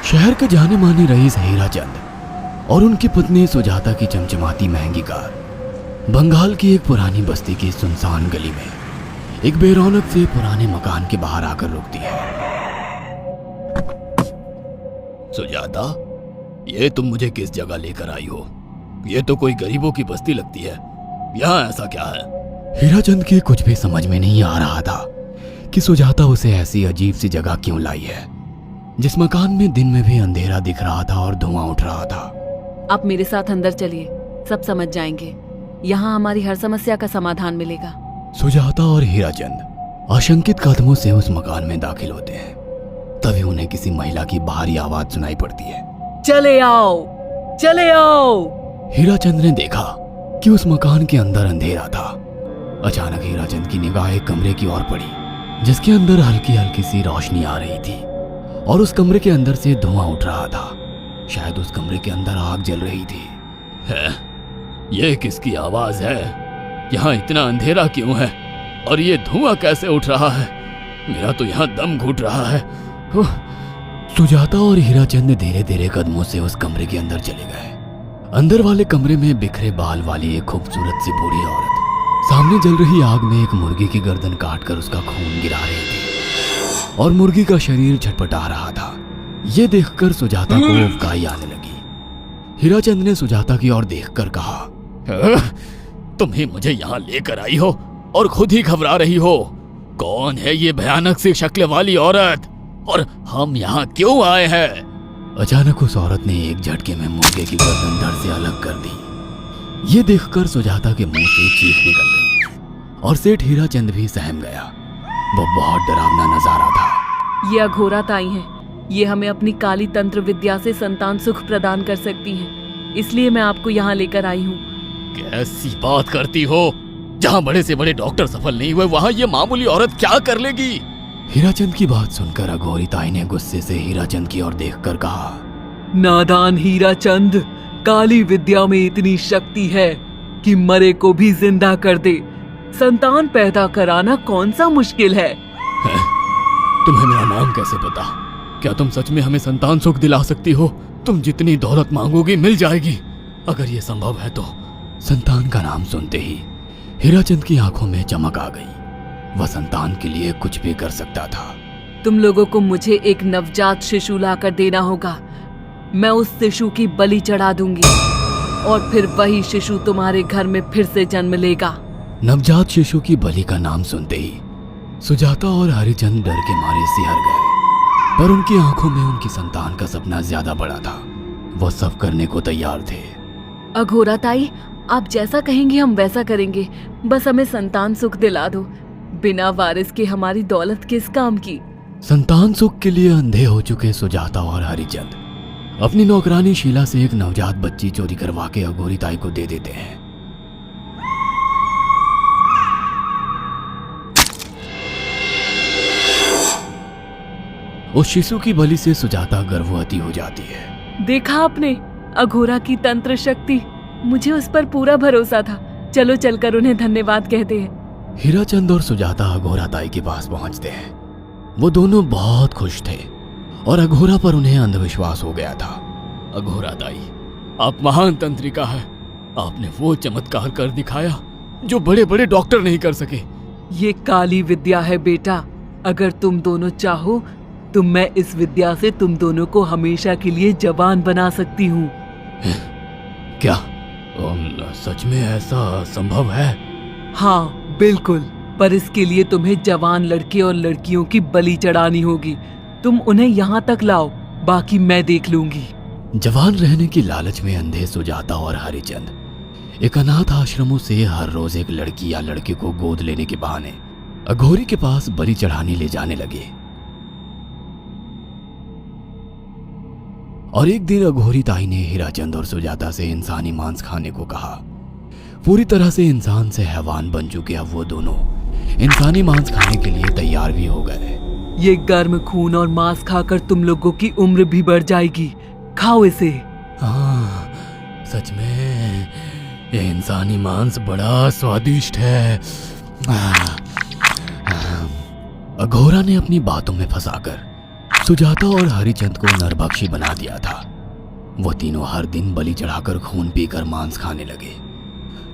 शहर के जाने माने रईस हीराचंद और उनकी पत्नी सुजाता की चमचमाती महंगी कार बंगाल की एक पुरानी बस्ती की सुनसान गली में एक बेरौनक से पुराने मकान के बाहर आकर रुकती है। सुजाता, ये तुम मुझे किस जगह लेकर आई हो? ये तो कोई गरीबों की बस्ती लगती है, यहाँ ऐसा क्या है? हीराचंद की कुछ भी समझ में नहीं आ रहा था कि सुजाता उसे ऐसी अजीब सी जगह क्यों लाई है, जिस मकान में दिन में भी अंधेरा दिख रहा था और धुआं उठ रहा था। आप मेरे साथ अंदर चलिए, सब समझ जाएंगे। यहाँ हमारी हर समस्या का समाधान मिलेगा। सुजाता और हीराचंद आशंकित कदमों से उस मकान में दाखिल होते हैं। तभी उन्हें किसी महिला की बाहरी आवाज सुनाई पड़ती है। चले आओ, चले आओ। हीराचंद ने देखा कि उस मकान के अंदर अंधेरा था। अचानक हीराचंद की निगाह एक कमरे की ओर पड़ी, जिसके अंदर हल्की हल्की सी रोशनी आ रही थी और उस कमरे के अंदर से धुआं उठ रहा था। शायद उस कमरे के अंदर आग जल रही थी। है, ये किसकी आवाज है? यहाँ इतना अंधेरा क्यों है और ये धुआं कैसे उठ रहा है? मेरा तो यहाँ दम घुट रहा है। सुजाता और हीराचंद धीरे धीरे कदमों से उस कमरे के अंदर चले गए। अंदर वाले कमरे में बिखरे बाल वाली एक खूबसूरत सी बूढ़ी औरत सामने जल रही आग में एक मुर्गी की गर्दन काटकर उसका खून गिरा रही थी और मुर्गी का शरीर छटपटा रहा था। ये देखकर सुजाता को उबकाई आने लगी। हीराचंद ने सुजाता की ओर देखकर कहा, तुम ही मुझे यहाँ लेकर आई हो और खुद ही घबरा रही हो। कौन है ये भयानक सी शक्ल वाली औरत और हम यहाँ क्यों आए हैं? अचानक उस औरत ने एक झटके में मुर्गे की गर्दन धड़ से अलग कर दी। ये देखकर सुजाता के मुंह से चीख निकल गई और सेठ हीराचंद भी सहम गया। वो बहुत डरावना नजारा था। ये अघोरा ताई हैं। ये हमें अपनी काली तंत्र विद्या से संतान सुख प्रदान कर सकती हैं। इसलिए मैं आपको यहाँ लेकर आई हूँ। कैसी बात करती हो? जहाँ बड़े से बड़े डॉक्टर सफल नहीं हुए, वहाँ ये मामूली औरत क्या कर लेगी? हीराचंद की बात सुनकर अघोरी ताई ने गुस्से से हीराचंद की ओर देखकर कहा, नादान हीराचंद, काली विद्या में इतनी शक्ति है कि मरे को भी जिंदा कर दे। संतान पैदा कराना कौन सा मुश्किल है? तुम्हें मेरा नाम कैसे पता? क्या तुम सच में हमें संतान सुख दिला सकती हो? तुम जितनी दौलत मांगोगी मिल जाएगी, अगर ये संभव है तो। संतान का नाम सुनते ही हीराचंद की आंखों में चमक आ गई। वह संतान के लिए कुछ भी कर सकता था। तुम लोगों को मुझे एक नवजात शिशु लाकर देना होगा। मैं उस शिशु की बलि चढ़ा दूंगी और फिर वही शिशु तुम्हारे घर में फिर से जन्म लेगा। नवजात शिशु की बलि का नाम सुनते ही सुजाता और हरिचंद डर के मारे सिहर गए, पर उनकी आंखों में उनकी संतान का सपना ज्यादा बड़ा था। वो सब करने को तैयार थे। अघोरा ताई, आप जैसा कहेंगे हम वैसा करेंगे। बस हमें संतान सुख दिला दो। बिना वारिस के हमारी दौलत किस काम की? संतान सुख के लिए अंधे हो चुके सुजाता और हरिचंद अपनी नौकरानी शीला से एक नवजात बच्ची चोरी करवा के अघोरी ताई को दे देते हैं। उस शिशु की बलि से सुजाता गर्भवती हो जाती है। देखा आपने अघोरा की तंत्र शक्ति? मुझे उस पर पूरा भरोसा था। चलो चलकर उन्हें धन्यवाद कहते हैं। हीराचंद और सुजाता अघोरा ताई के पास पहुंचते हैं। वो दोनों बहुत खुश थे और अघोरा पर उन्हें अंधविश्वास हो गया था। अघोरा ताई, आप महान तंत्रिका है। आपने वो चमत्कार कर दिखाया जो बड़े बड़े डॉक्टर नहीं कर सके। ये काली विद्या है बेटा। अगर तुम दोनों चाहो तो मैं इस विद्या से तुम दोनों को हमेशा के लिए जवान बना सकती हूँ। क्या सच में ऐसा संभव है? हाँ बिल्कुल, पर इसके लिए तुम्हें जवान लड़के और लड़कियों की बलि चढ़ानी होगी। तुम उन्हें यहाँ तक लाओ, बाकी मैं देख लूंगी। जवान रहने की लालच में अंधे सुजाता और हरिचंद एक अनाथ आश्रमों से हर रोज एक लड़की या लड़के को गोद लेने के बहाने अघोरी के पास बलि चढ़ाने ले जाने लगे। और एक दिन अघोरी ताई ने हीराचंद और सुजाता से इंसानी मांस खाने को कहा। पूरी तरह से इंसान से हैवान बन चुके अब वो दोनों इंसानी मांस खाने के लिए तैयार भी हो गए। ये गर्म खून और मांस खाकर तुम लोगों की उम्र भी बढ़ जाएगी। खाओ इसे। हाँ, सच में ये इंसानी मांस बड़ा स्वादिष्ट है। अघोरा ने अपनी बातों में फंसाकर सुजाता और हरिचंद को नरभक्षी बना दिया था। वो तीनों हर दिन बलि चढ़ाकर खून पीकर मांस खाने लगे।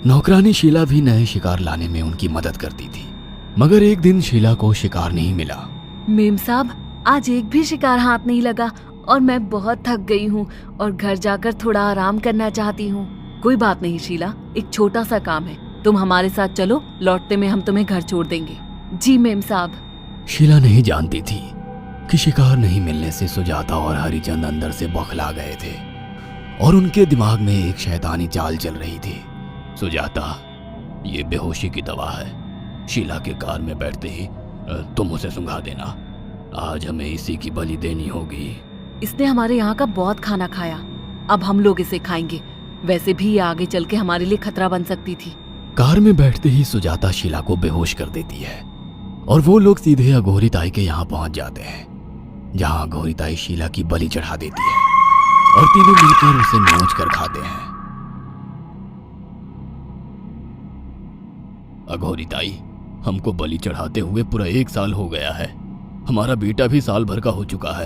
नौकरानी शीला भी नए शिकार लाने में उनकी मदद करती थी, मगर एक दिन शीला को शिकार नहीं मिला। मेम साहब, आज एक भी शिकार हाथ नहीं लगा और मैं बहुत थक गई हूँ और घर जाकर थोड़ा आराम करना चाहती हूँ। कोई बात नहीं शीला, एक छोटा सा काम है, तुम हमारे साथ चलो, लौटते में हम तुम्हें घर छोड़ देंगे। जी मेम साहब। शीला नहीं जानती थी कि शिकार नहीं मिलने से सुजाता और हरिचंद अंदर से बौखला गए थे और उनके दिमाग में एक शैतानी चाल चल रही थी। सुजाता, ये बेहोशी की दवा है। शीला के कार में बैठते ही तुम उसे सुंघा देना। आज हमें इसी की बलि देनी होगी। इसने हमारे यहाँ का बहुत खाना खाया, अब हम लोग इसे खाएंगे। वैसे भी ये आगे चल के हमारे लिए खतरा बन सकती थी। कार में बैठते ही सुजाता शीला को बेहोश कर देती है और वो लोग सीधे अघोरी ताई के यहाँ पहुंच जाते हैं, जहाँ अघोरी ताई शीला की बलि चढ़ा देती है और तीनों मिलकर उसे नोच कर खाते हैं। अघोरी ताई, हमको बलि चढ़ाते हुए पूरा 1 साल हो गया है। हमारा बेटा भी साल भर का हो चुका है।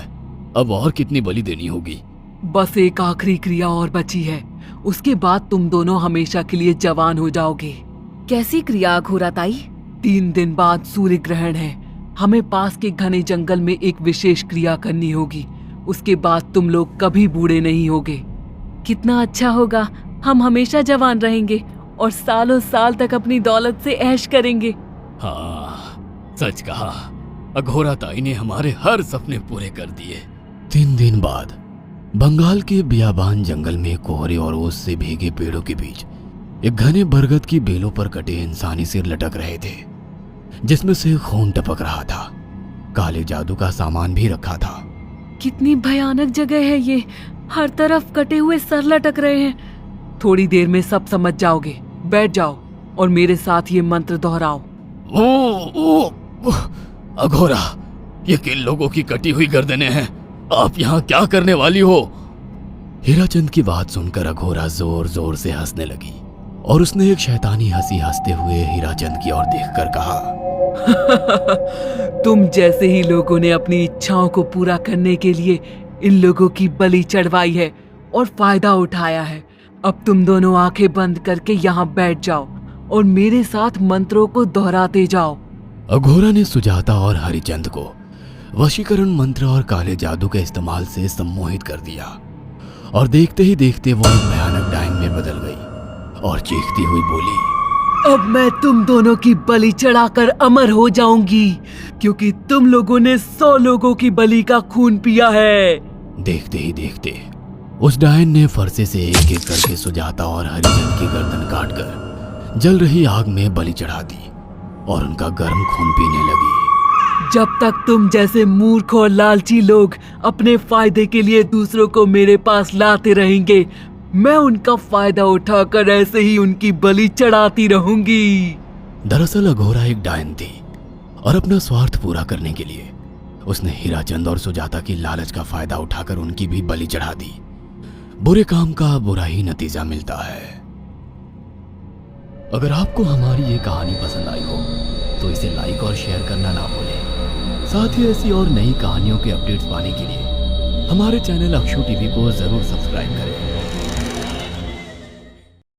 अब और कितनी बलि देनी होगी? बस एक आखिरी क्रिया और बची है, उसके बाद तुम दोनों हमेशा के लिए जवान हो जाओगे। कैसी क्रिया अघोरा ताई? 3 दिन बाद सूर्य ग्रहण है, हमें पास के घने जंगल में एक विशेष क्रिया करनी होगी। उसके बाद तुम लोग कभी बूढ़े नहीं होगे। कितना अच्छा होगा, हम हमेशा जवान रहेंगे और सालों साल तक अपनी दौलत से ऐश करेंगे। हाँ, सच कहा। अघोरा ताई ने हमारे हर सपने पूरे कर दिए। 3 दिन बाद बंगाल के बियाबान जंगल में कोहरे और ओस से भीगे पेड़ों के बीच एक घने बरगद की बेलों पर कटे इंसानी सिर लटक रहे थे, जिसमें से खून टपक रहा था। काले जादू का सामान भी रखा था। कितनी भयानक जगह है ये, हर तरफ कटे हुए सर लटक रहे हैं। थोड़ी देर में सब समझ जाओगे। बैठ जाओ और मेरे साथ ये मंत्र दोहराओ। अघोरा, ये किन लोगों की कटी हुई गर्दनें हैं? आप यहाँ क्या करने वाली हो? हीराचंद की बात सुनकर अघोरा जोर जोर से हंसने लगी और उसने एक शैतानी हंसी हंसते हुए हीराचंद की ओर देखकर कहा, तुम जैसे ही लोगों ने अपनी इच्छाओं को पूरा करने के लिए इन लोगों की बलि चढ़वाई है और फायदा उठाया है। अब तुम दोनों आंखें बंद करके यहाँ बैठ जाओ और मेरे साथ मंत्रों को दोहराते जाओ। अघोरा ने सुजाता और हरिचंद को वशीकरण मंत्र और काले जादू के इस्तेमाल से सम्मोहित कर दिया और देखते ही देखते वो एक भयानक डायन में बदल गई और चीखती हुई बोली, अब मैं तुम दोनों की बलि चढ़ाकर अमर हो जाऊंगी, क्योंकि तुम लोगों ने 100 लोगों की बलि का खून पिया है। देखते ही देखते उस डायन ने फरसे से एक एक करके सुजाता और हरिचंद की गर्दन काटकर जल रही आग में बलि चढ़ा दी और उनका गर्म खून पीने लगी। जब तक तुम जैसे मूर्ख और लालची लोग अपने फायदे के लिए दूसरों को मेरे पास लाते रहेंगे, मैं उनका फायदा उठाकर ऐसे ही उनकी बलि चढ़ाती रहूंगी। दरअसल अघोरा एक डायन थी और अपना स्वार्थ पूरा करने के लिए उसने हीराचंद और सुजाता की लालच का फायदा उठाकर उनकी भी बलि चढ़ा दी। बुरे काम का बुरा ही नतीजा मिलता है। अगर आपको हमारी ये कहानी पसंद आई हो तो इसे लाइक और शेयर करना ना भूलें। साथ ही ऐसी और नई कहानियों के अपडेट्स पाने के लिए हमारे चैनल अक्षु टीवी को जरूर सब्सक्राइब करें।